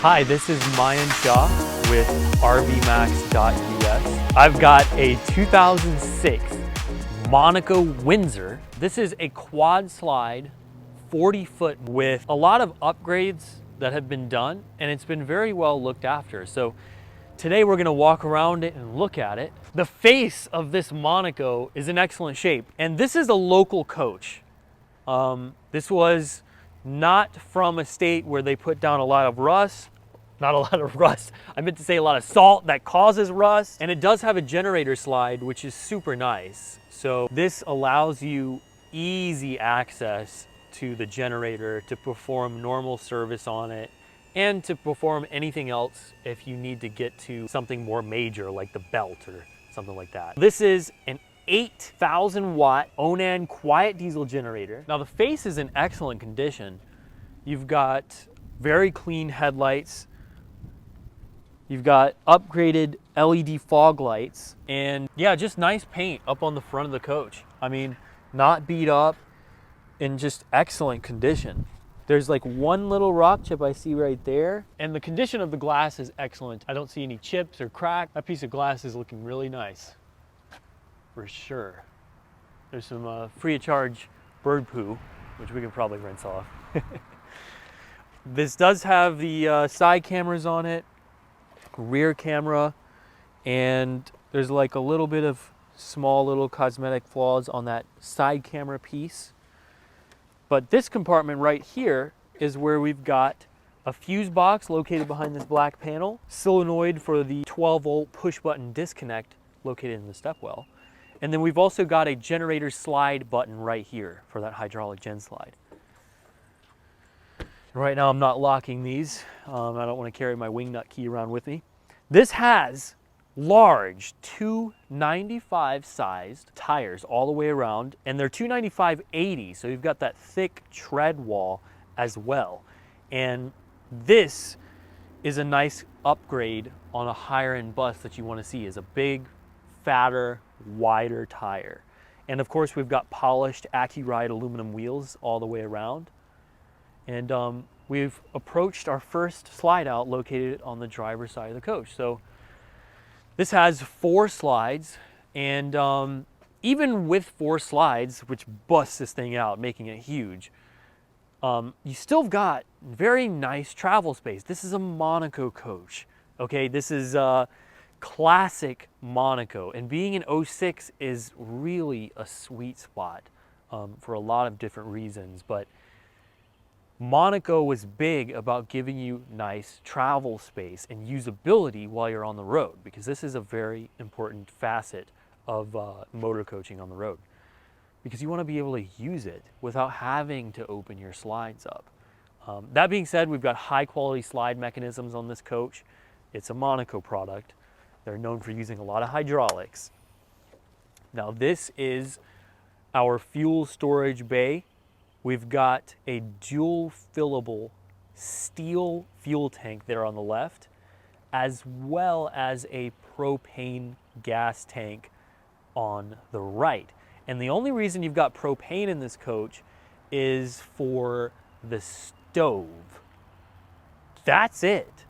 Hi, this is Mayan Shah with RVMax.us. I've got a 2006 Monaco Windsor. This is a quad slide, 40-foot with a lot of upgrades that have been done, and it's been very well looked after. So today we're gonna walk around it and look at it. The face of this Monaco is in excellent shape, and this is a local coach. This was not from a state where they put down a lot of rust, not a lot of rust, I meant to say a lot of salt that causes rust. And it does have a generator slide, which is super nice. So this allows you easy access to the generator to perform normal service on it and to perform anything else if you need to get to something more major like the belt or something like that. This is an 8,000 watt Onan quiet diesel generator. Now the face is in excellent condition. You've got very clean headlights. You've got upgraded LED fog lights, and yeah, just nice paint up on the front of the coach. I mean, not beat up, in just excellent condition. There's like one little rock chip I see right there, and the condition of the glass is excellent. I don't see any chips or crack. That piece of glass is looking really nice. For sure. There's some free of charge bird poo, which we can probably rinse off. This does have the side cameras on it, rear camera, and there's like a little bit of small little cosmetic flaws on that side camera piece. But this compartment right here is where we've got a fuse box located behind this black panel, solenoid for the 12-volt push button disconnect located in the stepwell. And then we've also got a generator slide button right here for that hydraulic gen slide. Right now I'm not locking these. I don't want to carry my wing nut key around with me. This has large 295 sized tires all the way around, and they're 295/80, so you've got that thick tread wall as well. And this is a nice upgrade on a higher end bus that you want to see, is a big, fatter, wider tire. And of course we've got polished AccuRide aluminum wheels all the way around. And we've approached our first slide out located on the driver's side of the coach. So this has 4 slides, and even with 4 slides, which busts this thing out, making it huge, you still got very nice travel space. This is a Monaco coach, okay? This is classic Monaco, and being an 06 is really a sweet spot for a lot of different reasons. But Monaco was big about giving you nice travel space and usability while you're on the road, because this is a very important facet of motor coaching on the road, because you want to be able to use it without having to open your slides up. That being said, we've got high quality slide mechanisms on this coach. It's a Monaco product. They're known for using a lot of hydraulics. Now this is our fuel storage bay. We've got a dual fillable steel fuel tank there on the left, as well as a propane gas tank on the right. And the only reason you've got propane in this coach is for the stove. That's it.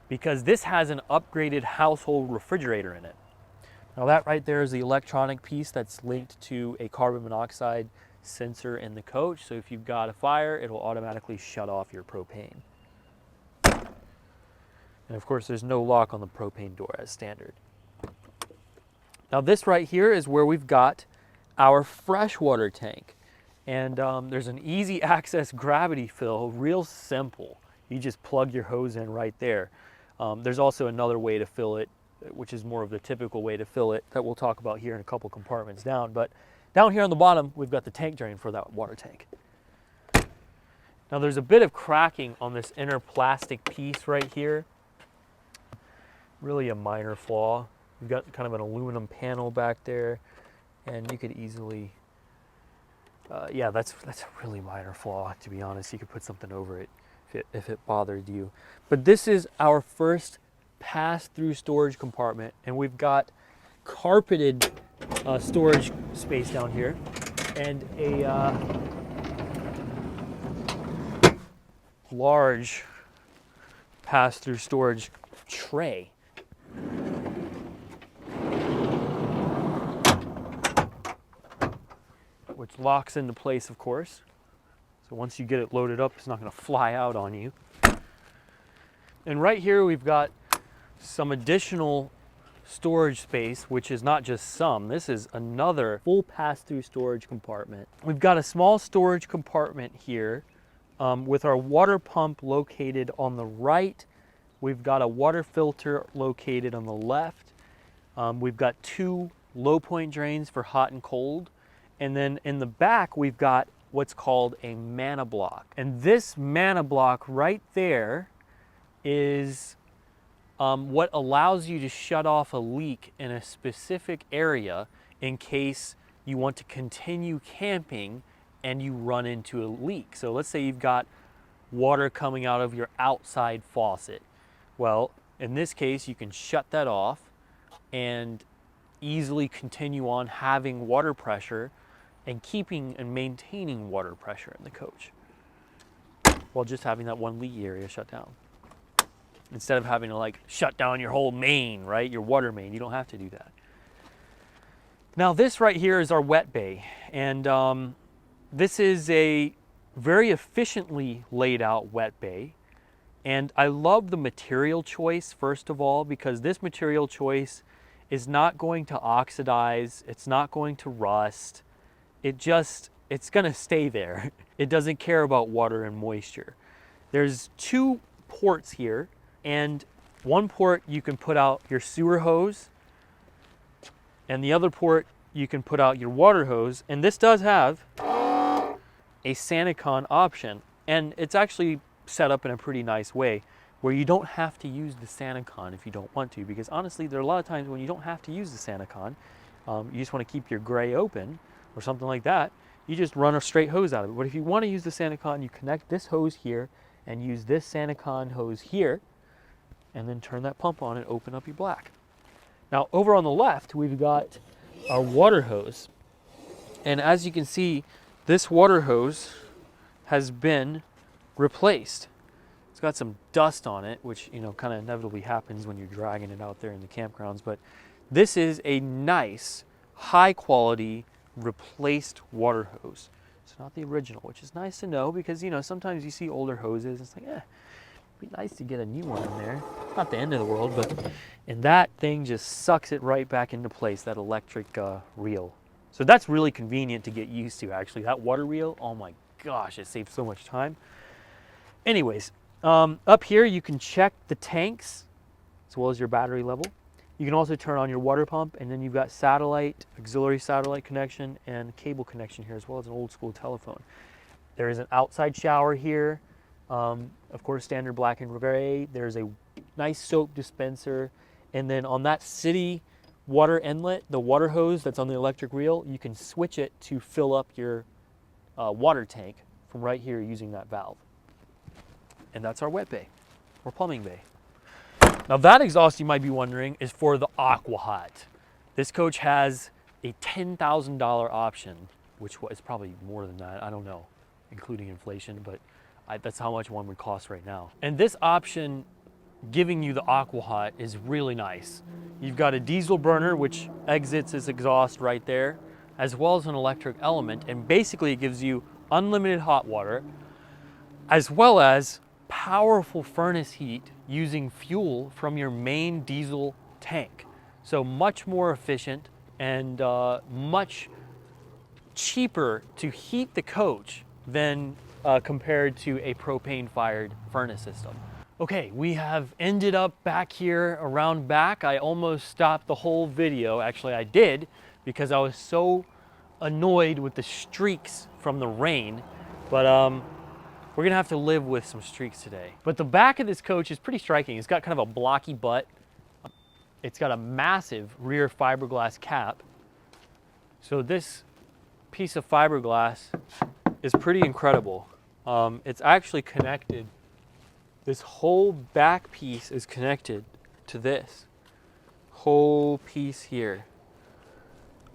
Because this has an upgraded household refrigerator in it. Now that right there is the electronic piece that's linked to a carbon monoxide sensor in the coach. So if you've got a fire, it'll automatically shut off your propane. And of course, there's no lock on the propane door as standard. Now this right here is where we've got our freshwater tank. And there's an easy access gravity fill, real simple. You just plug your hose in right there. There's also another way to fill it, which is more of the typical way to fill it, that we'll talk about here in a couple compartments down. But down here on the bottom, we've got the tank drain for that water tank. Now there's a bit of cracking on this inner plastic piece right here. Really a minor flaw. You've got kind of an aluminum panel back there, and you could easily, yeah, that's a really minor flaw, to be honest. You could put something over it if it bothered you. But this is our first pass-through storage compartment, and we've got carpeted storage space down here, and a large pass-through storage tray. Which locks into place, of course. So once you get it loaded up, it's not going to fly out on you. And right here we've got some additional storage space, which is not just some. This is another full pass-through storage compartment. We've got a small storage compartment here with our water pump located on the right. We've got a water filter located on the left. We've got 2 low point drains for hot and cold. And then in the back, we've got what's called a mana block. And this mana block right there is what allows you to shut off a leak in a specific area in case you want to continue camping and you run into a leak. So let's say you've got water coming out of your outside faucet. Well, in this case, you can shut that off and easily continue on having water pressure and keeping and maintaining water pressure in the coach while just having that one leak area shut down. Instead of having to like shut down your whole main, right? Your water main, you don't have to do that. Now this right here is our wet bay. And this is a very efficiently laid out wet bay. And I love the material choice, first of all, because this material choice is not going to oxidize. It's not going to rust. It's gonna stay there. It doesn't care about water and moisture. There's 2 ports here, and one port you can put out your sewer hose, and the other port you can put out your water hose. And this does have a SaniCon option, and it's actually set up in a pretty nice way where you don't have to use the SaniCon if you don't want to, because honestly, there are a lot of times when you don't have to use the SaniCon. You just want to keep your gray open or something like that, you just run a straight hose out of it. But if you want to use the SaniCon, you connect this hose here and use this SaniCon hose here, and then turn that pump on and open up your black. Now over on the left, we've got our water hose. And as you can see, this water hose has been replaced. It's got some dust on it, which kind of inevitably happens when you're dragging it out there in the campgrounds. But this is a nice, high quality, replaced water hose. It's not the original, which is nice to know, because sometimes you see older hoses, it's like, it'd be nice to get a new one in there. It's not the end of the world, and that thing just sucks it right back into place, that electric reel. So that's really convenient to get used to, actually. That water reel, oh my gosh, it saves so much time. Anyways, up here you can check the tanks as well as your battery level. You can also turn on your water pump, and then you've got satellite, auxiliary satellite connection, and cable connection here, as well as an old school telephone. There is an outside shower here, of course standard black and gray. There's a nice soap dispenser, and then on that city water inlet, the water hose that's on the electric reel, you can switch it to fill up your water tank from right here using that valve. And that's our wet bay, or plumbing bay. Now that exhaust, you might be wondering, is for the Aqua Hot. This coach has a $10,000 option, which is probably more than that, I don't know, including inflation, but that's how much one would cost right now. And this option giving you the Aqua Hot is really nice. You've got a diesel burner, which exits its exhaust right there, as well as an electric element, and basically it gives you unlimited hot water, as well as powerful furnace heat using fuel from your main diesel tank. So much more efficient and much cheaper to heat the coach than compared to a propane fired furnace system. Okay, we have ended up back here around back. I almost stopped the whole video. Actually, I did, because I was so annoyed with the streaks from the rain. But we're gonna have to live with some streaks today. But the back of this coach is pretty striking. It's got kind of a blocky butt. It's got a massive rear fiberglass cap. So this piece of fiberglass is pretty incredible. It's actually connected. This whole back piece is connected to this whole piece here.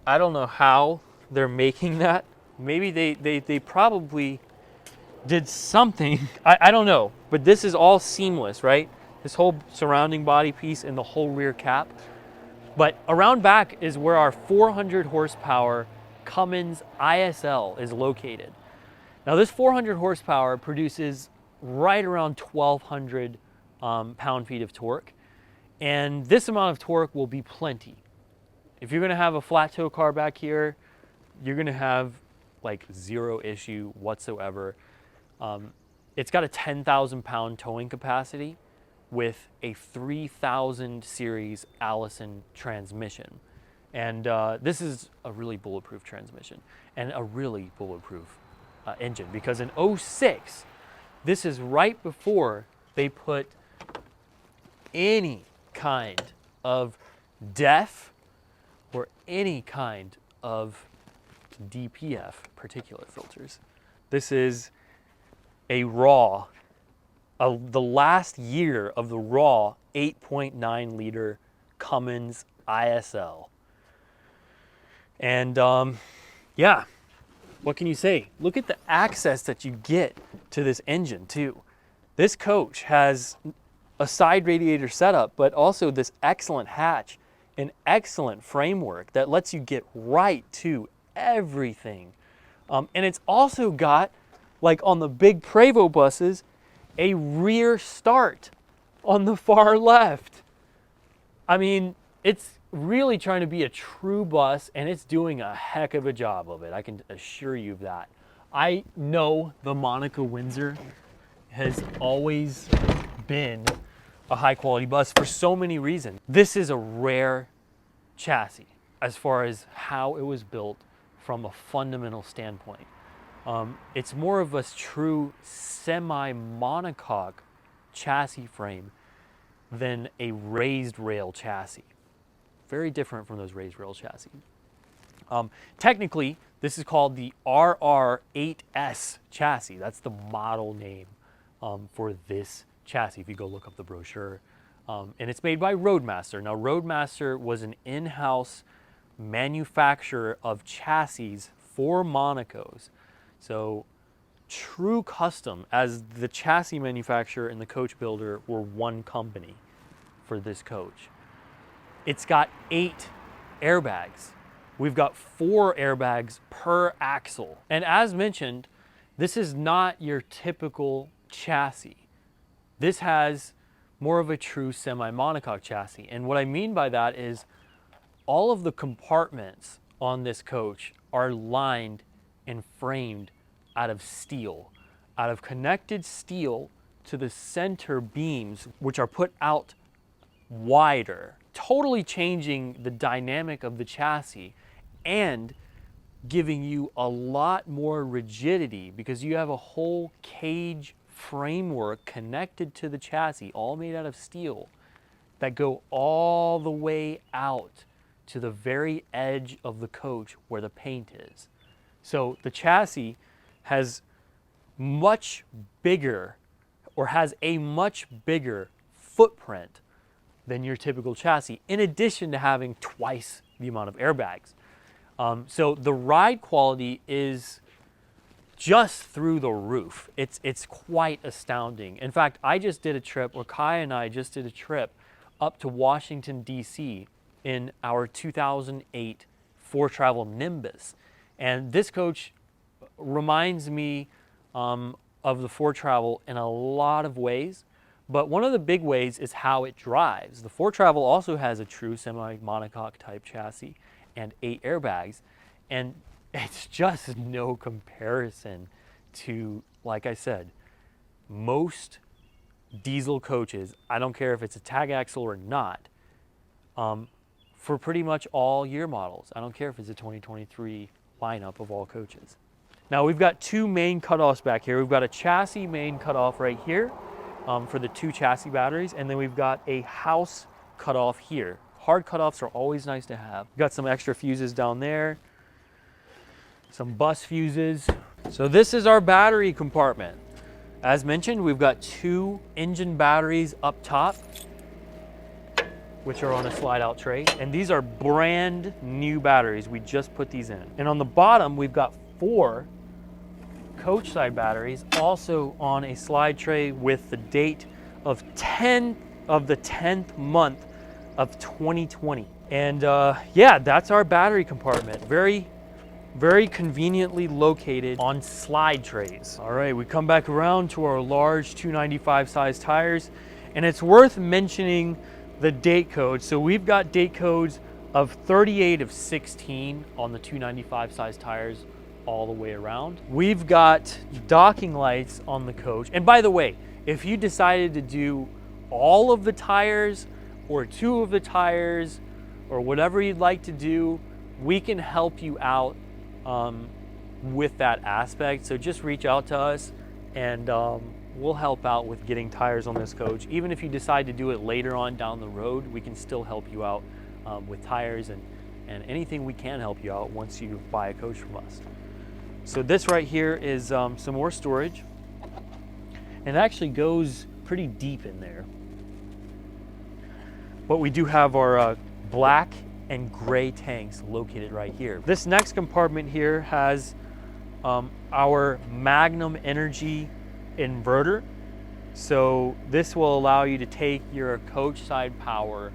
I don't know how they're making that. Maybe they probably did something. I don't know, but this is all seamless, right? this whole surrounding body piece and the whole rear cap. But around back is where our 400 horsepower Cummins ISL is located. Now this 400 horsepower produces right around 1,200 pound-feet of torque. And this amount of torque will be plenty. If you're gonna have a flat tow car back here, you're gonna have like zero issue whatsoever. It's got a 10,000 pound towing capacity with a 3000 series Allison transmission. And this is a really bulletproof transmission and a really bulletproof engine, because in 06, this is right before they put any kind of DEF or any kind of DPF, particulate filters. This is a raw, the last year of the raw 8.9 liter Cummins ISL. And yeah, what can you say? Look at the access that you get to this engine too. This coach has a side radiator setup, but also this excellent hatch, an excellent framework that lets you get right to everything. And it's also got, like on the big Prevost buses, a rear start on the far left. I mean, it's really trying to be a true bus, and it's doing a heck of a job of it. I can assure you of that. I know the Monaco Windsor has always been a high quality bus for so many reasons. This is a rare chassis as far as how it was built from a fundamental standpoint. It's more of a true semi-monocoque chassis frame than a raised rail chassis. Very different from those raised rail chassis. Technically, this is called the RR8S chassis. That's the model name for this chassis if you go look up the brochure. And it's made by Roadmaster. Now, Roadmaster was an in-house manufacturer of chassis for Monacos. So true custom, as the chassis manufacturer and the coach builder were one company for this coach. It's got 8 airbags. We've got 4 airbags per axle. And as mentioned, this is not your typical chassis. This has more of a true semi-monocoque chassis. And what I mean by that is all of the compartments on this coach are lined and framed out of steel, out of connected steel to the center beams, which are put out wider, totally changing the dynamic of the chassis and giving you a lot more rigidity, because you have a whole cage framework connected to the chassis, all made out of steel, that go all the way out to the very edge of the coach where the paint is. So the chassis has much bigger, or has a much bigger footprint than your typical chassis, in addition to having twice the amount of airbags. So the ride quality is just through the roof. It's quite astounding. In fact, I just did a trip, or Kai and I just did a trip up to Washington, D.C. in our 2008 Ford Travel Nimbus. And this coach reminds me of the Ford Travel in a lot of ways, but one of the big ways is how it drives. The Ford Travel also has a true semi-monocoque type chassis and 8 airbags, and it's just no comparison to, like I said, most diesel coaches. I don't care if it's a tag axle or not, for pretty much all year models. I don't care if it's a 2023 lineup of all coaches. Now we've got 2 main cutoffs back here. We've got a chassis main cutoff right here for the 2 chassis batteries, and then we've got a house cutoff here. Hard cutoffs are always nice to have. We've got some extra fuses down there, some bus fuses. So this is our battery compartment. As mentioned, we've got 2 engine batteries up top, which are on a slide out tray. And these are brand new batteries. We just put these in. And on the bottom, we've got 4 coach side batteries, also on a slide tray with the date of 10 of the 10th month of 2020. And yeah, that's our battery compartment. Very conveniently located on slide trays. All right, we come back around to our large 295 size tires, and it's worth mentioning the date code. So we've got date codes of 38 of 16 on the 295 size tires all the way around. We've got docking lights on the coach. And by the way, if you decided to do all of the tires or 2 of the tires or whatever you'd like to do, we can help you out with that aspect. So just reach out to us and we'll help out with getting tires on this coach. Even if you decide to do it later on down the road, we can still help you out with tires and anything we can help you out once you buy a coach from us. So this right here is some more storage, and it actually goes pretty deep in there. But we do have our black and gray tanks located right here. This next compartment here has our Magnum Energy inverter. So this will allow you to take your coach side power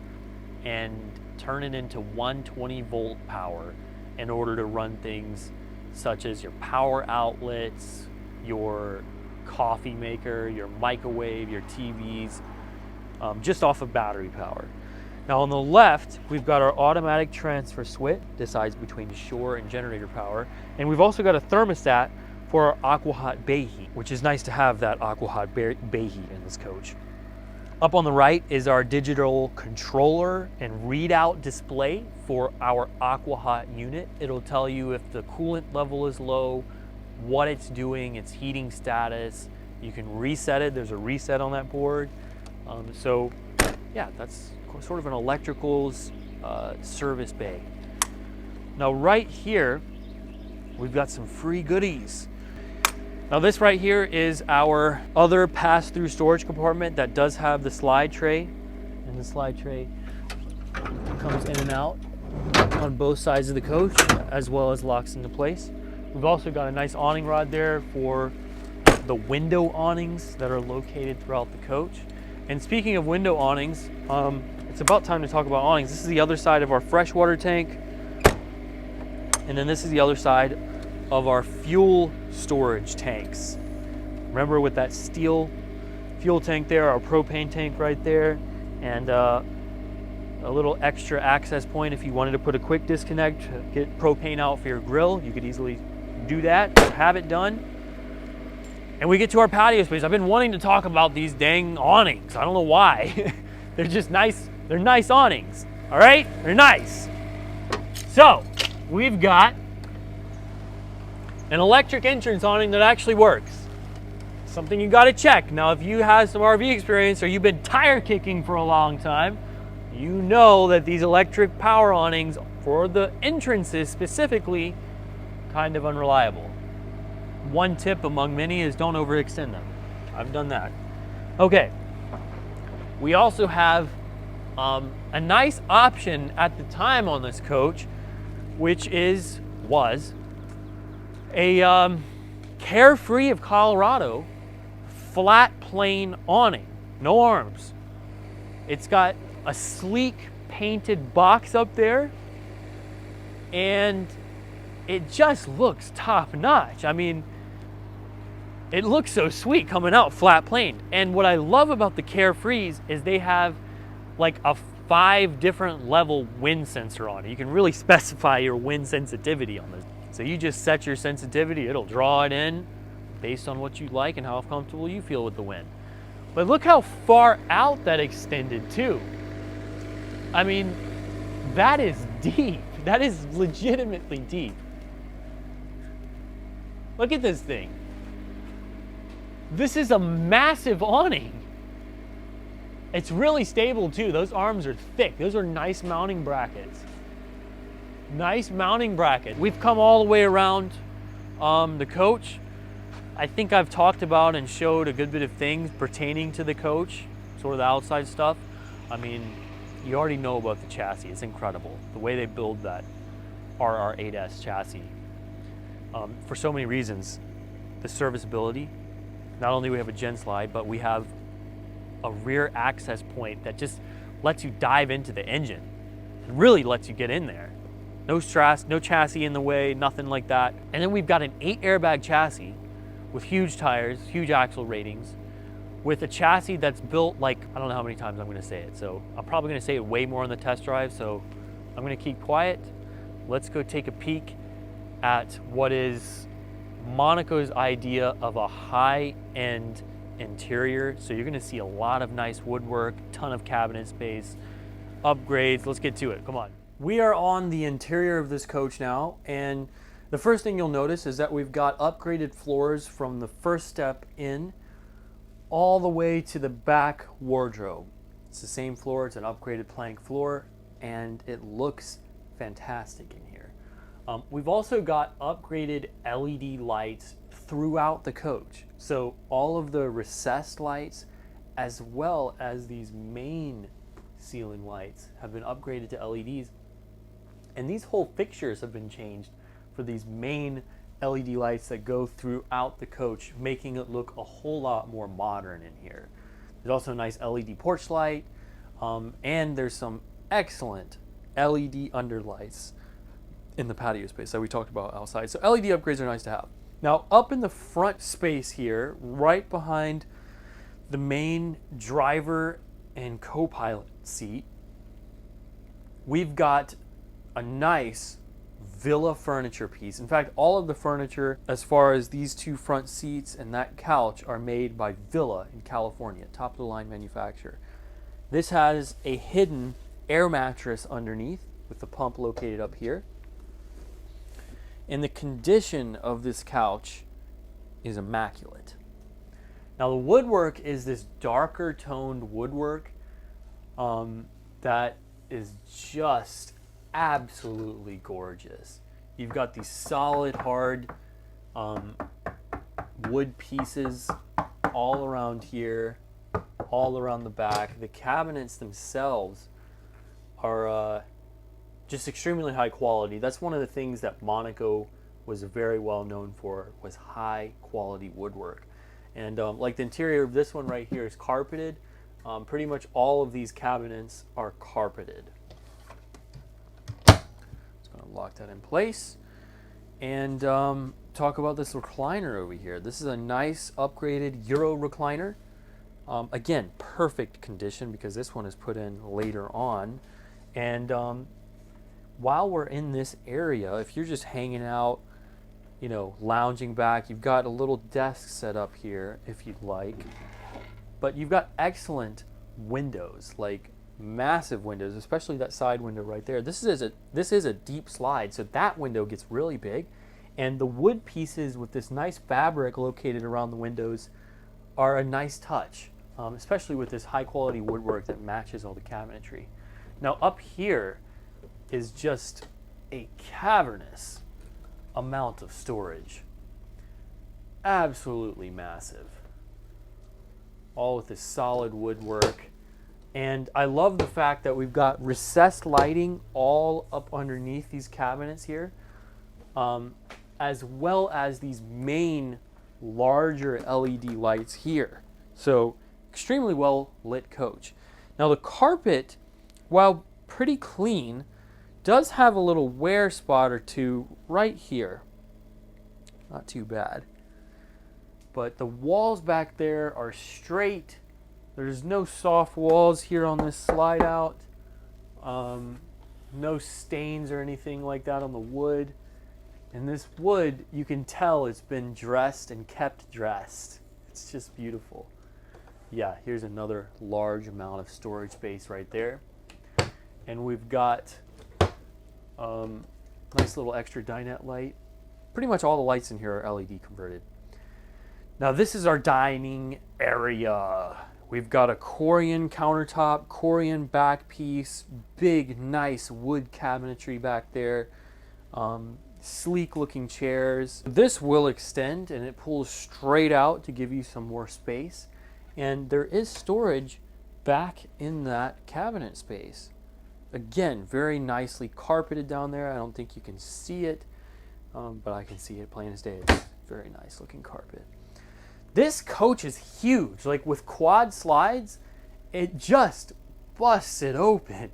and turn it into 120 volt power in order to run things such as your power outlets, your coffee maker, your microwave, your TVs, just off of battery power. Now on the left, we've got our automatic transfer switch, decides between shore and generator power. And we've also got a thermostat for our Aqua Hot bay heat, which is nice to have that Aqua Hot bay heat in this coach. Up on the right is our digital controller and readout display for our Aqua Hot unit. It'll tell you if the coolant level is low, what it's doing, its heating status. You can reset it. There's a reset on that board. So yeah, that's sort of an electricals service bay. Now right here, we've got some free goodies. Now this right here is our other pass-through storage compartment that does have the slide tray, and the slide tray comes in and out on both sides of the coach, as well as locks into place. We've also got a nice awning rod there for the window awnings that are located throughout the coach. And speaking of window awnings, it's about time to talk about awnings. This is the other side of our freshwater tank, and then this is the other side of our fuel storage tanks. Remember, with that steel fuel tank there, our propane tank right there, and a little extra access point if you wanted to put a quick disconnect, get propane out for your grill, you could easily do that, have it done. And we get to our patio space. I've been wanting to talk about these dang awnings. I don't know why. They're just nice. They're nice awnings, all right? They're nice. So we've got an electric entrance awning that actually works. Something you gotta check. Now, if you have some RV experience or you've been tire kicking for a long time, you know that these electric power awnings for the entrances specifically, kind of unreliable. One tip among many is don't overextend them. I've done that. Okay. We also have a nice option at the time on this coach, which was a Carefree of Colorado flat plane awning, no arms. It's got a sleek painted box up there, and it just looks top notch. I mean, it looks so sweet coming out flat plane. And what I love about the Carefrees is they have like a 5 different level wind sensor on it. You can really specify your wind sensitivity on this. So you just set your sensitivity, it'll draw it in based on what you like and how comfortable you feel with the wind. But look how far out that extended too. I mean, that is deep. That is legitimately deep. Look at this thing. This is a massive awning. It's really stable too. Those arms are thick. Those are nice mounting brackets. Nice mounting bracket. We've come all the way around the coach. I think I've talked about and showed a good bit of things pertaining to the coach, sort of the outside stuff. I mean, you already know about the chassis. It's incredible. The way they build that RR8S chassis. For so many reasons. The serviceability. Not only do we have a gen slide, but we have a rear access point that just lets you dive into the engine. It really lets you get in there. No stress, no chassis in the way, nothing like that. And then we've got an 8 airbag chassis with huge tires, huge axle ratings, with a chassis that's built like, I don't know how many times I'm gonna say it. So I'm probably gonna say it way more on the test drive. So I'm gonna keep quiet. Let's go take a peek at what is Monaco's idea of a high-end interior. So you're gonna see a lot of nice woodwork, ton of cabinet space, upgrades. Let's get to it, come on. We are on the interior of this coach now, and the first thing you'll notice is that we've got upgraded floors from the first step in all the way to the back wardrobe. It's the same floor, it's an upgraded plank floor, and it looks fantastic in here. We've also got upgraded LED lights throughout the coach. So all of the recessed lights, as well as these main ceiling lights, have been upgraded to LEDs. And these whole fixtures have been changed for these main LED lights that go throughout the coach, making it look a whole lot more modern in here. There's also a nice LED porch light, and there's some excellent LED underlights in the patio space that we talked about outside. So LED upgrades are nice to have. Now up in the front space here, right behind the main driver and co-pilot seat, we've got a nice villa furniture piece. In fact, all of the furniture, as far as these two front seats and that couch, are made by Villa in California, top of the line manufacturer. This has a hidden air mattress underneath with the pump located up here. And the condition of this couch is immaculate. Now the woodwork is this darker toned woodwork that is just absolutely gorgeous. You've got these solid, hard wood pieces all around here, all around the back. The cabinets themselves are just extremely high quality. That's one of the things that Monaco was very well known for, was high quality woodwork. And like the interior of this one right here is carpeted. Pretty much all of these cabinets are carpeted. Lock that in place and talk about this recliner over here. This is a nice upgraded Euro recliner. Again, perfect condition because this one is put in later on. And while we're in this area, if you're just hanging out, you know, lounging back, you've got a little desk set up here if you'd like, but you've got excellent windows, like massive windows, especially that side window right there. This is a deep slide, so that window gets really big, and the wood pieces with this nice fabric located around the windows are a nice touch, especially with this high quality woodwork that matches all the cabinetry. Now up here is just a cavernous amount of storage, absolutely massive, all with this solid woodwork. And I love the fact that we've got recessed lighting all up underneath these cabinets here, as well as these main larger LED lights here. So extremely well lit coach. Now the carpet, while pretty clean, does have a little wear spot or two right here. Not too bad. But the walls back there are straight. There's no soft walls here on this slide out. No stains or anything like that on the wood. And this wood, you can tell it's been dressed and kept dressed. It's just beautiful. Yeah, here's another large amount of storage space right there. And we've got nice little extra dinette light. Pretty much all the lights in here are LED converted. Now this is our dining area. We've got a Corian countertop, Corian back piece, big, nice wood cabinetry back there, sleek looking chairs. This will extend and it pulls straight out to give you some more space. And there is storage back in that cabinet space. Again, very nicely carpeted down there. I don't think you can see it, but I can see it plain as day. It's very nice looking carpet. This coach is huge. Like with quad slides, it just busts it open.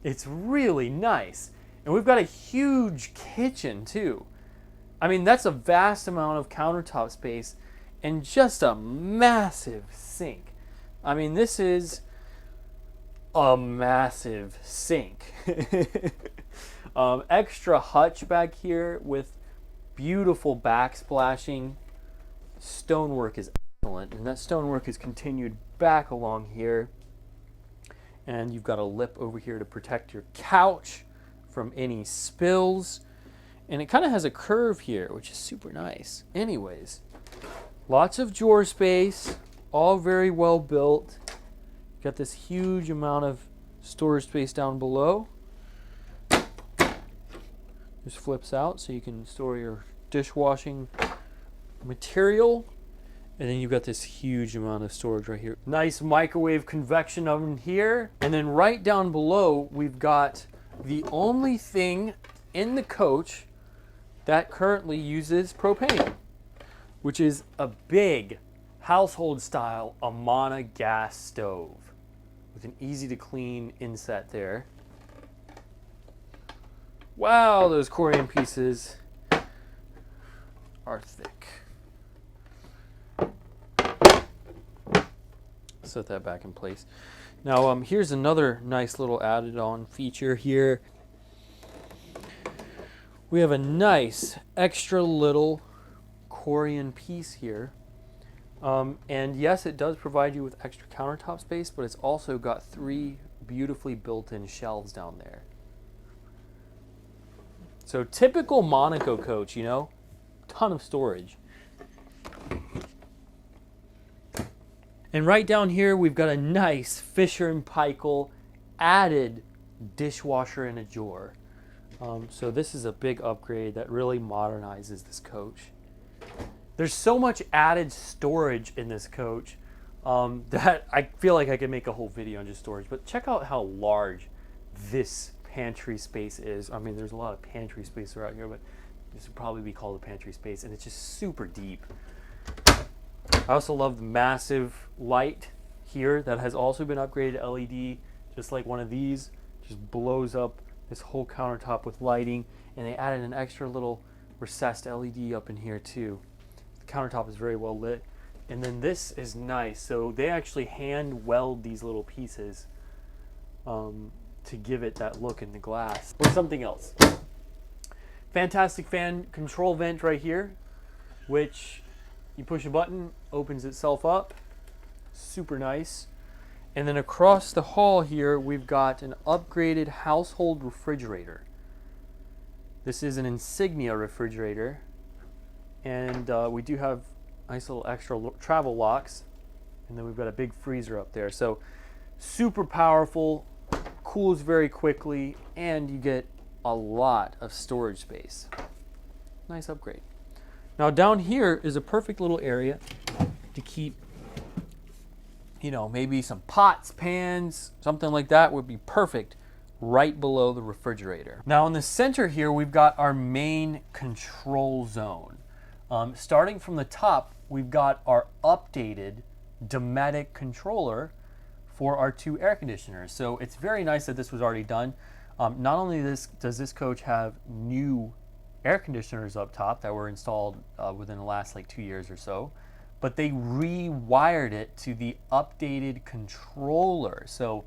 It's really nice. And we've got a huge kitchen too. I mean, that's a vast amount of countertop space and just a massive sink. I mean, this is a massive sink. Extra hutch back here with beautiful backsplashing. Stonework is excellent, and that stonework is continued back along here. And you've got a lip over here to protect your couch from any spills. And it kind of has a curve here, which is super nice. Anyways, lots of drawer space, all very well built. Got this huge amount of storage space down below. Just flips out so you can store your dishwashing material. And then you've got this huge amount of storage right here. Nice microwave convection oven here. And then right down below, we've got the only thing in the coach that currently uses propane, which is a big household style Amana gas stove with an easy to clean inset there. Wow, those corian pieces are thick. Set that back in place. Now here's another nice little added on feature here. We have a nice extra little corian piece here. And yes, it does provide you with extra countertop space, but it's also got 3 beautifully built-in shelves down there. So typical Monaco coach, you know, ton of storage. And right down here, we've got a nice Fisher & Paykel added dishwasher in a drawer. So this is a big upgrade that really modernizes this coach. There's so much added storage in this coach that I feel like I could make a whole video on just storage. But check out how large this pantry space is. I mean, there's a lot of pantry space around here, but this would probably be called a pantry space, and it's just super deep. I also love the massive light here that has also been upgraded to LED, just like one of these. Just blows up this whole countertop with lighting, and they added an extra little recessed LED up in here too. The countertop is very well lit. And then this is nice. So they actually hand weld these little pieces to give it that look in the glass. Or something else. Fantastic fan control vent right here, which you push a button, opens itself up. Super nice. And then across the hall here, we've got an upgraded household refrigerator. This is an Insignia refrigerator. And we do have nice little extra travel locks. And then we've got a big freezer up there. So super powerful, cools very quickly, and you get a lot of storage space. Nice upgrade. Now down here is a perfect little area to keep, you know, maybe some pots, pans, something like that would be perfect right below the refrigerator. Now in the center here, we've got our main control zone. Starting from the top, we've got our updated Dometic controller for our 2 air conditioners. So it's very nice that this was already done. Not only does this coach have new air conditioners up top that were installed within the last like 2 years or so, but they rewired it to the updated controller. So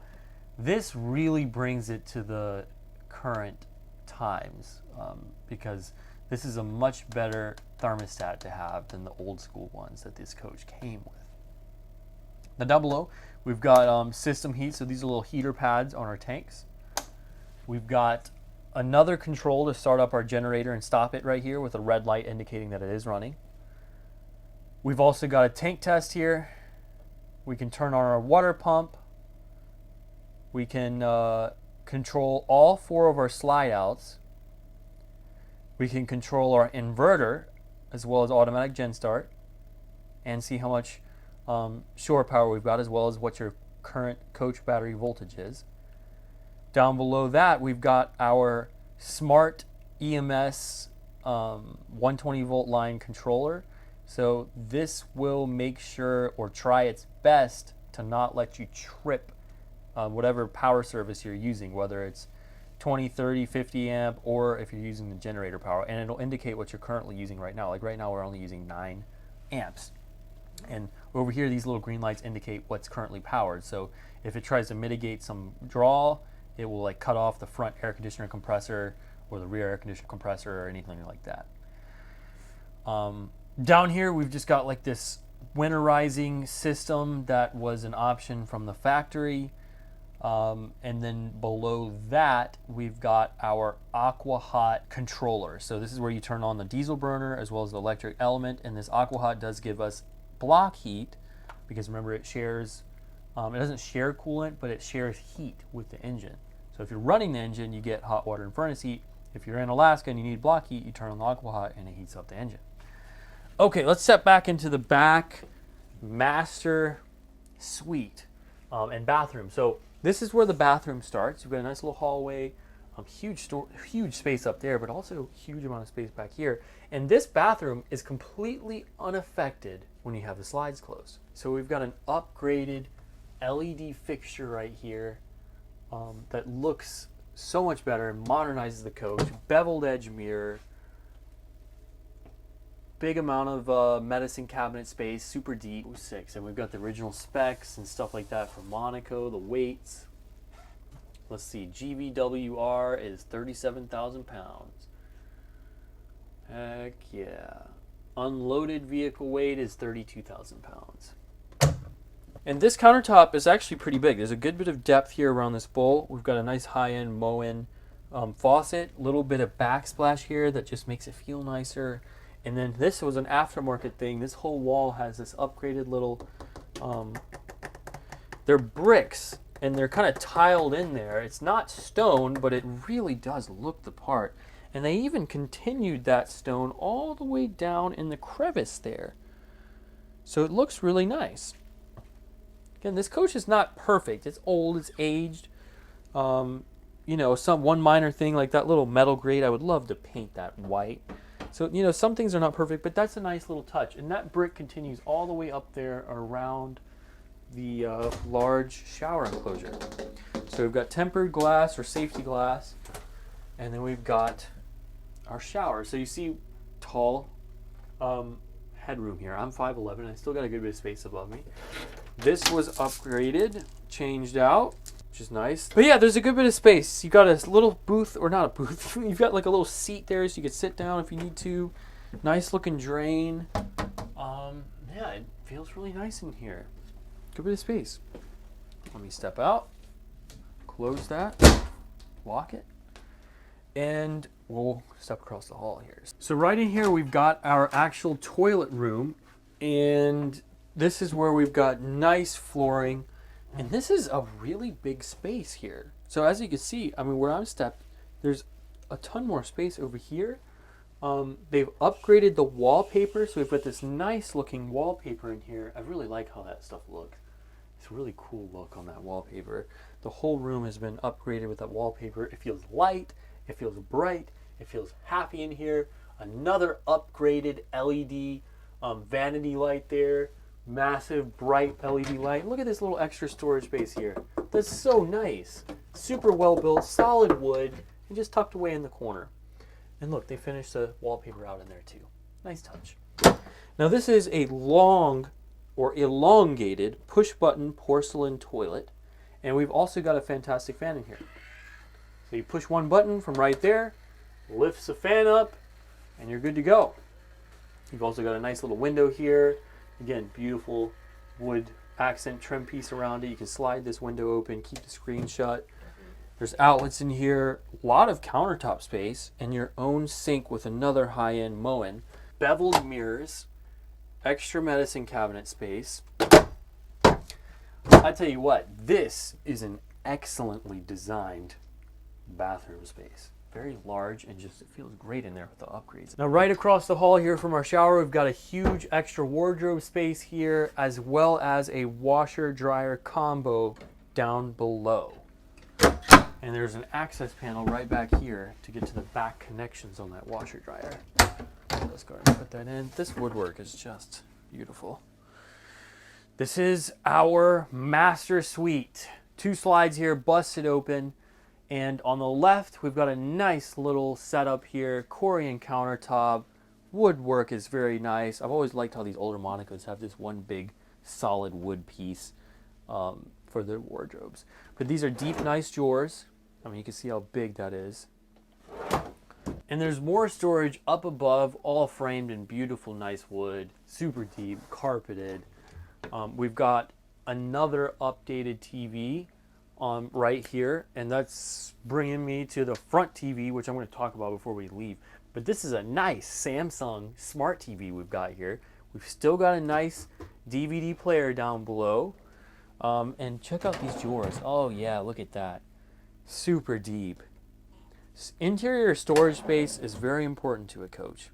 this really brings it to the current times because this is a much better thermostat to have than the old school ones that this coach came with. Now down below, we've got system heat, so these are little heater pads on our tanks. We've got another control to start up our generator and stop it right here with a red light indicating that it is running. We've also got a tank test here. We can turn on our water pump. We can control all 4 of our slide outs. We can control our inverter as well as automatic gen start and see how much shore power we've got as well as what your current coach battery voltage is. Down below that, we've got our smart EMS 120 volt line controller. So this will make sure or try its best to not let you trip whatever power service you're using, whether it's 20, 30, 50 amp, or if you're using the generator power, and it'll indicate what you're currently using right now. Like right now we're only using 9 amps. And over here these little green lights indicate what's currently powered. So if it tries to mitigate some draw, it will like cut off the front air conditioner compressor or the rear air conditioner compressor or anything like that. Down here we've just got like this winterizing system that was an option from the factory. And then below that, we've got our Aqua Hot controller. So this is where you turn on the diesel burner as well as the electric element. And this Aqua Hot does give us block heat because remember it shares, it doesn't share coolant, but it shares heat with the engine. So if you're running the engine, you get hot water and furnace heat. If you're in Alaska and you need block heat, you turn on the Aqua Hot and it heats up the engine. Okay, let's step back into the back master suite and bathroom. So this is where the bathroom starts. You've got a nice little hallway, huge space up there, but also huge amount of space back here. And this bathroom is completely unaffected when you have the slides closed. So we've got an upgraded LED fixture right here that looks so much better and modernizes the coach. Beveled edge mirror, big amount of medicine cabinet space, super deep, 6. And we've got the original specs and stuff like that for Monaco, the weights. Let's see, GVWR is 37,000 pounds. Heck yeah. Unloaded vehicle weight is 32,000 pounds. And this countertop is actually pretty big. There's a good bit of depth here around this bowl. We've got a nice high-end Moen faucet, little bit of backsplash here that just makes it feel nicer. And then this was an aftermarket thing. This whole wall has this upgraded little, they're bricks and they're kind of tiled in there. It's not stone, but it really does look the part. And they even continued that stone all the way down in the crevice there. So it looks really nice. Again, this coach is not perfect. It's old, it's aged. You know, one minor thing like that little metal grate, I would love to paint that white. So, you know, some things are not perfect, but that's a nice little touch. And that brick continues all the way up there around the large shower enclosure. So we've got tempered glass or safety glass, and then we've got our shower. So you see tall headroom here. I'm 5'11", I still got a good bit of space above me. This was upgraded, changed out, which is nice. But yeah, there's a good bit of space. You got a little booth, or not a booth, you've got like a little seat there so you could sit down if you need to. Nice looking drain. Yeah, it feels really nice in here. Good bit of space. Let me step out, close that, lock it, and we'll step across the hall here. So right in here we've got our actual toilet room, and this is where we've got nice flooring. And this is a really big space here. So as you can see, I mean, where I'm stepped, there's a ton more space over here. They've upgraded the wallpaper, so we've got this nice looking wallpaper in here. I really like how that stuff looks. It's a really cool look on that wallpaper. The whole room has been upgraded with that wallpaper. It feels light, it feels bright, it feels happy in here. Another upgraded LED vanity light there. Massive bright LED light. Look at this little extra storage space here. That's so nice. Super well built, solid wood, and just tucked away in the corner. And look, they finished the wallpaper out in there too. Nice touch. Now this is a long or elongated push button porcelain toilet, and we've also got a fantastic fan in here. So you push one button from right there, lifts the fan up, and you're good to go. You've also got a nice little window here. Again, beautiful wood accent trim piece around it. You can slide this window open, keep the screen shut. There's outlets in here, a lot of countertop space, and your own sink with another high-end Moen. Beveled mirrors, extra medicine cabinet space. I tell you what, this is an excellently designed bathroom space. Very large and just it feels great in there with the upgrades. Now right across the hall here from our shower, we've got a huge extra wardrobe space here, as well as a washer dryer combo down below. And there's an access panel right back here to get to the back connections on that washer dryer. Let's go ahead and put that in. This woodwork is just beautiful. This is our master suite. 2 slides here, busted open. And on the left, we've got a nice little setup here. Corian countertop. Woodwork is very nice. I've always liked how these older Monacos have this one big solid wood piece for their wardrobes. But these are deep, nice drawers. I mean, you can see how big that is. And there's more storage up above, all framed in beautiful, nice wood. Super deep, carpeted. We've got another updated TV right here, and that's bringing me to the front TV, which I'm going to talk about before we leave. But this is a nice Samsung smart TV we've got here. We've still got a nice DVD player down below. And check out these drawers. Oh yeah, look at that. Super deep. Interior storage space is very important to a coach.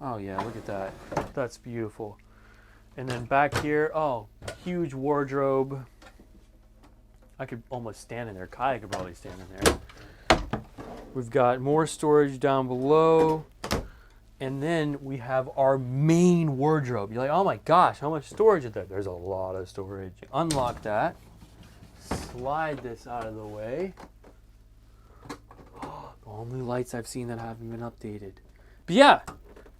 Oh yeah, look at that. That's beautiful. And then back here, oh, huge wardrobe. I could almost stand in there. Kai could probably stand in there. We've got more storage down below. And then we have our main wardrobe. You're like, oh my gosh, how much storage is there? There's a lot of storage. Unlock that. Slide this out of the way. Oh, the only lights I've seen that haven't been updated. But yeah,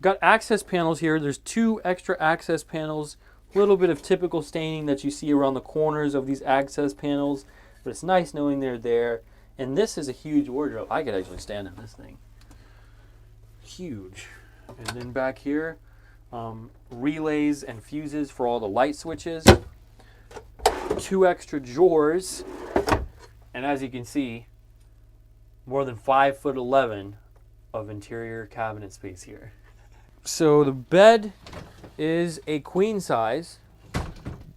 got access panels here. There's 2 extra access panels. A little bit of typical staining that you see around the corners of these access panels. But it's nice knowing they're there. And this is a huge wardrobe. I could actually stand in this thing. Huge. And then back here, relays and fuses for all the light switches. 2 extra drawers. And as you can see, more than 5'11" of interior cabinet space here. So the bed is a queen size.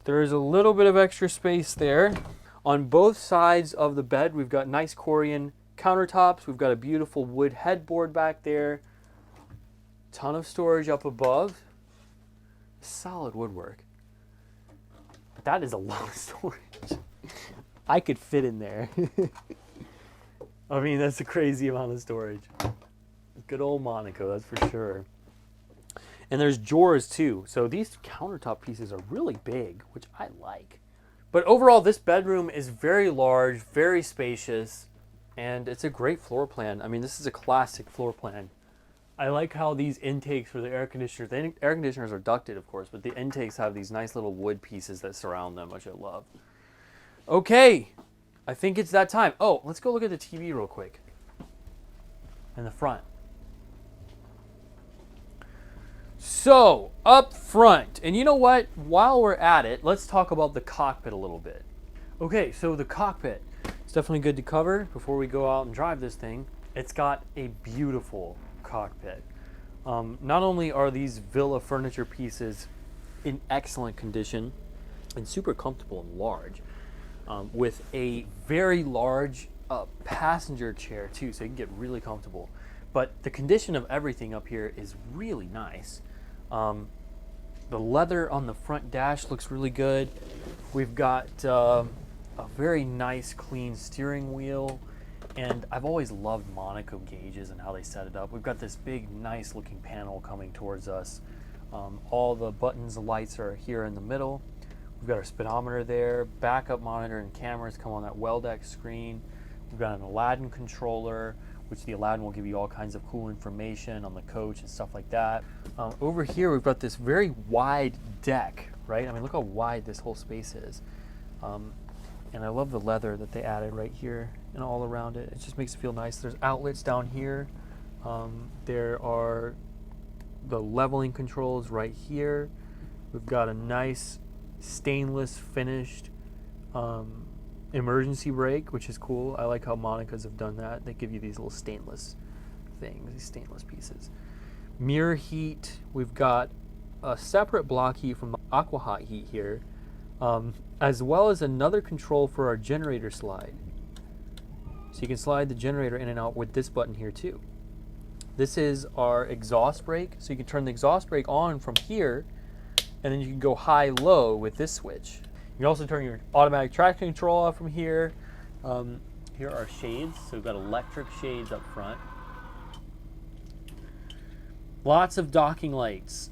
There's a little bit of extra space there. On both sides of the bed, we've got nice Corian countertops. We've got a beautiful wood headboard back there. Ton of storage up above. Solid woodwork. But that is a lot of storage. I could fit in there. I mean, that's a crazy amount of storage. Good old Monaco, that's for sure. And there's drawers too. So these countertop pieces are really big, which I like. But overall, this bedroom is very large, very spacious, and it's a great floor plan. I mean, this is a classic floor plan. I like how these intakes for the air conditioners, the air conditioners are ducted, of course, but the intakes have these nice little wood pieces that surround them, which I love. Okay, I think it's that time. Oh, let's go look at the TV real quick. In the front. So, up front, and you know what? While we're at it, let's talk about the cockpit a little bit. Okay, so the cockpit. It's definitely good to cover before we go out and drive this thing. It's got a beautiful cockpit. Not only are these Villa furniture pieces in excellent condition and super comfortable and large, with a very large passenger chair too, so you can get really comfortable. But the condition of everything up here is really nice. The leather on the front dash looks really good. We've got a very nice clean steering wheel. And I've always loved Monaco gauges and how they set it up. We've got this big, nice looking panel coming towards us. All the buttons, the lights are here in the middle. We've got our speedometer there, backup monitor and cameras come on that Weldex screen. We've got an Aladdin controller, which the Aladdin will give you all kinds of cool information on the coach and stuff like that. Over here, we've got this very wide deck, right? I mean, look how wide this whole space is. And I love the leather that they added right here and all around it. It just makes it feel nice. There's outlets down here. There are the leveling controls right here. We've got a nice stainless finished emergency brake, which is cool. I like how Monaco's have done that. They give you these little stainless things, these stainless pieces. Mirror heat. We've got a separate block heat from the Aqua Hot heat here. As well as another control for our generator slide. So you can slide the generator in and out with this button here too. This is our exhaust brake, so you can turn the exhaust brake on from here, and then you can go high-low with this switch. You can also turn your automatic traction control off from here. Here are shades, so we've got electric shades up front. Lots of docking lights.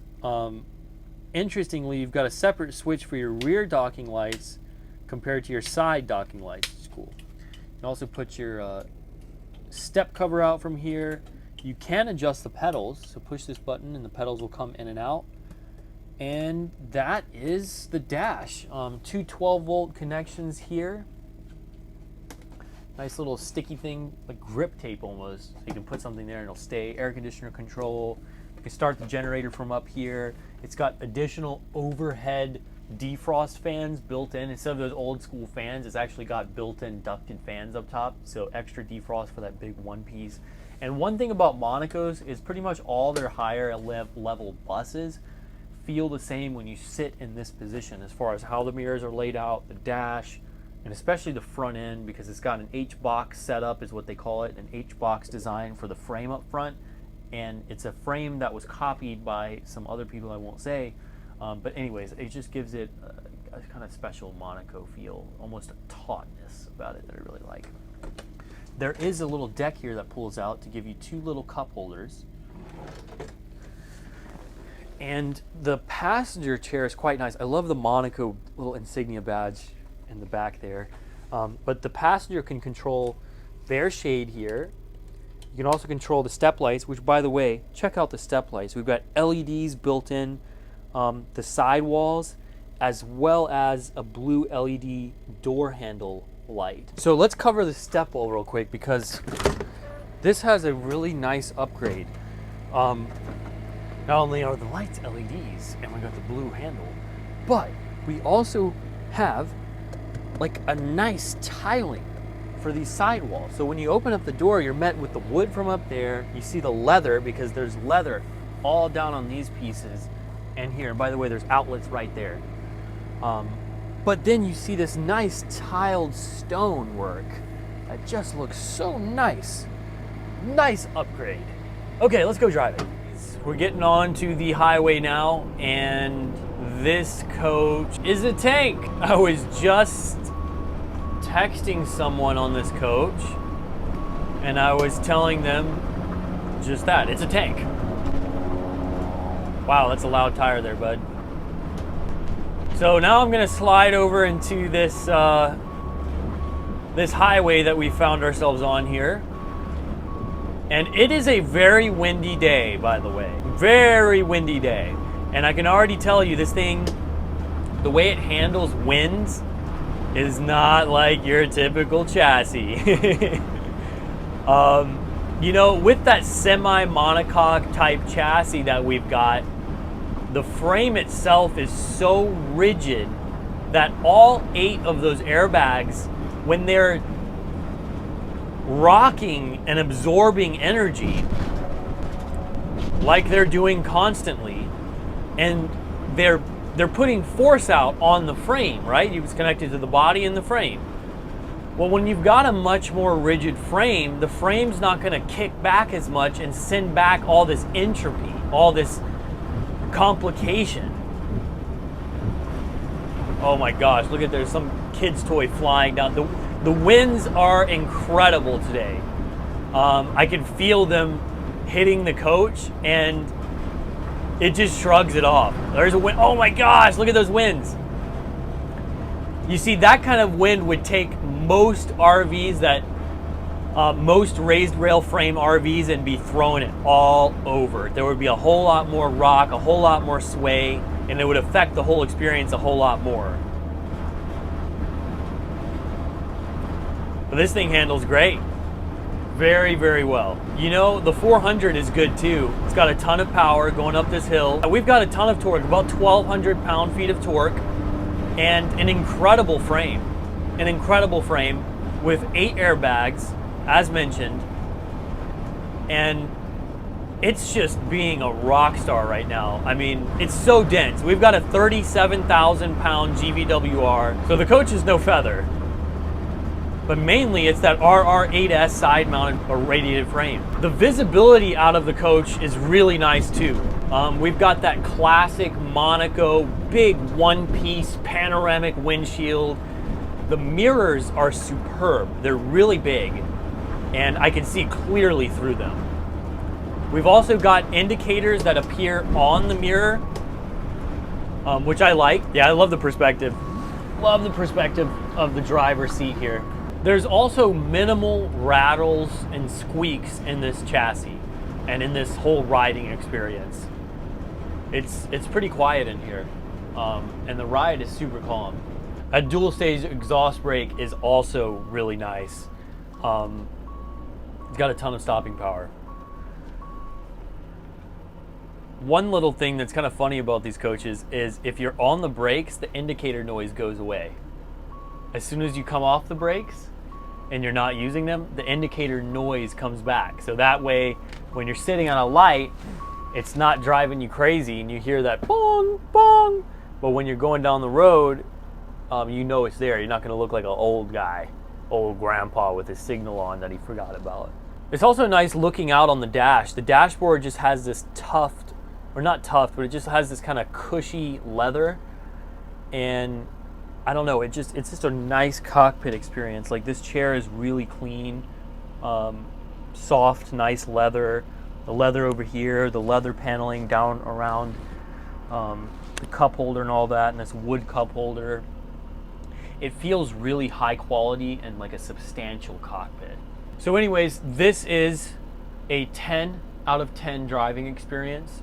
Interestingly, you've got a separate switch for your rear docking lights compared to your side docking lights, which is cool. You can also put your step cover out from here. You can adjust the pedals, so push this button and the pedals will come in and out. And that is the dash. Two 12-volt connections here. Nice little sticky thing, like grip tape almost. So you can put something there and it'll stay. Air conditioner control. You can start the generator from up here. It's got additional overhead defrost fans built in. Instead of those old school fans, it's actually got built-in ducted fans up top. So extra defrost for that big one piece. And one thing about Monaco's is pretty much all their higher level buses feel the same when you sit in this position, as far as how the mirrors are laid out, the dash, and especially the front end, because it's got an H-box setup is what they call it, an H-box design for the frame up front. And it's a frame that was copied by some other people I won't say. But anyways, it just gives it a kind of special Monaco feel, almost a tautness about it that I really like. There is a little deck here that pulls out to give you two little cup holders. And the passenger chair is quite nice. I love the Monaco little insignia badge in the back there. But the passenger can control their shade here. You can also control the step lights, which, by the way, check out the step lights. We've got LEDs built in the sidewalls, as well as a blue LED door handle light. So let's cover the step wall real quick, because this has a really nice upgrade. Not only are the lights LEDs and we got the blue handle, but we also have like a nice tiling for these sidewalls. So when you open up the door, you're met with the wood from up there. You see the leather, because there's leather all down on these pieces and here. And by the way, there's outlets right there. But then you see this nice tiled stone work that just looks so nice. Nice upgrade. Okay, let's go drive it. We're getting on to the highway now, and this coach is a tank. I was just texting someone on this coach, and I was telling them just that. It's a tank. Wow, that's a loud tire there, bud. So now I'm gonna slide over into this this highway that we found ourselves on here. And it is a very windy day, by the way. Very windy day. And I can already tell you, this thing, the way it handles winds is not like your typical chassis. You know, with that semi-monocoque type chassis that we've got, the frame itself is so rigid that all 8 of those airbags, when they're rocking and absorbing energy like they're doing constantly, and they're putting force out on the frame, right? It's connected to the body and the frame. Well, when you've got a much more rigid frame, the frame's not going to kick back as much and send back all this entropy, all this complication. Oh my gosh, look at, there's some kid's toy flying down. The winds are incredible today. I can feel them hitting the coach, and it just shrugs it off. There's a wind. Oh my gosh, look at those winds. You see, that kind of wind would take most RVs, that most raised rail frame RVs, and be throwing it all over. There would be a whole lot more rock, a whole lot more sway, and it would affect the whole experience a whole lot more. But this thing handles great. Very, very well. You know, the 400 is good too. It's got a ton of power going up this hill. We've got a ton of torque, about 1,200 pound-feet of torque, and an incredible frame. An incredible frame with 8 airbags, as mentioned. And it's just being a rock star right now. I mean, it's so dense. We've got a 37,000 pound GVWR, so the coach is no feather. But mainly it's that RR8S side-mounted or radiated frame. The visibility out of the coach is really nice too. We've got that classic Monaco big one-piece panoramic windshield. The mirrors are superb. They're really big, and I can see clearly through them. We've also got indicators that appear on the mirror, which I like. Yeah, I love the perspective. Love the perspective of the driver's seat here. There's also minimal rattles and squeaks in this chassis and in this whole riding experience. It's pretty quiet in here, and the ride is super calm. A dual stage exhaust brake is also really nice. It's got a ton of stopping power. One little thing that's kind of funny about these coaches is if you're on the brakes, the indicator noise goes away. As soon as you come off the brakes and you're not using them, the indicator noise comes back. So that way, when you're sitting on a light, it's not driving you crazy and you hear that bong, bong. But when you're going down the road, you know it's there. You're not gonna look like an old guy, old grandpa with his signal on that he forgot about. It's also nice looking out on the dash. The dashboard just has this tuft, or not tuft, but it just has this kind of cushy leather. And I don't know, it's just a nice cockpit experience. Like, this chair is really clean, soft, nice leather. The leather over here, the leather paneling down around the cup holder and all that, and this wood cup holder. It feels really high quality and like a substantial cockpit. So anyways, this is a 10 out of 10 driving experience.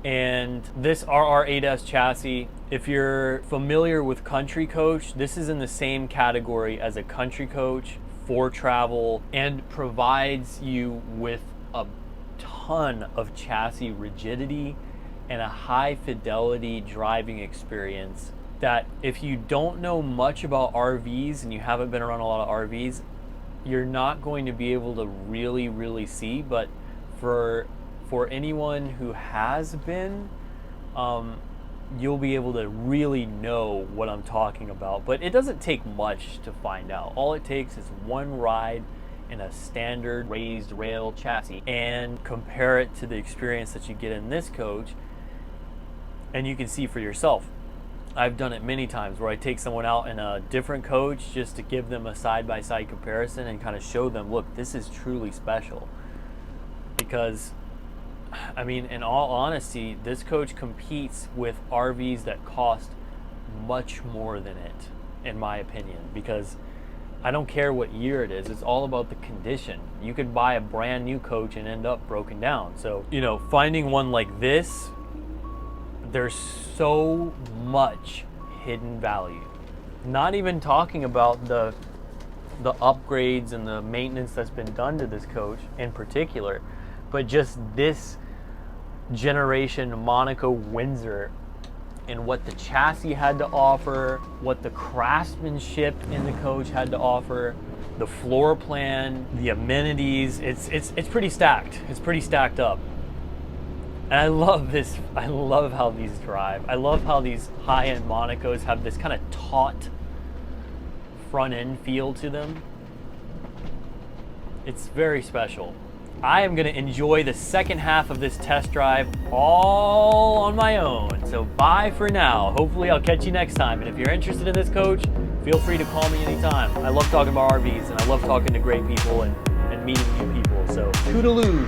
And this RR8S chassis, if you're familiar with Country Coach, this is in the same category as a Country Coach for travel and provides you with a ton of chassis rigidity and a high fidelity driving experience that if you don't know much about RVs and you haven't been around a lot of RVs, you're not going to be able to really see. But for anyone who has been, you'll be able to really know what I'm talking about. But it doesn't take much to find out. All it takes is one ride in a standard raised rail chassis and compare it to the experience that you get in this coach, and you can see for yourself. I've done it many times where I take someone out in a different coach just to give them a side-by-side comparison and kind of show them, look, this is truly special. Because, I mean, in all honesty, this coach competes with RVs that cost much more than it, in my opinion, because I don't care what year it is, it's all about the condition. You could buy a brand new coach and end up broken down. So, you know, finding one like this, there's so much hidden value. Not even talking about the upgrades and the maintenance that's been done to this coach in particular, but just this generation Monaco Windsor and what the chassis had to offer, what the craftsmanship in the coach had to offer, the floor plan, the amenities. It's pretty stacked. It's pretty stacked up. And I love this. I love how these drive. I love how these high-end Monacos have this kind of taut front end feel to them. It's very special. I am going to enjoy the second half of this test drive all on my own. So bye for now. Hopefully I'll catch you next time. And if you're interested in this coach, feel free to call me anytime. I love talking about RVs and I love talking to great people and meeting new people. So toodaloo.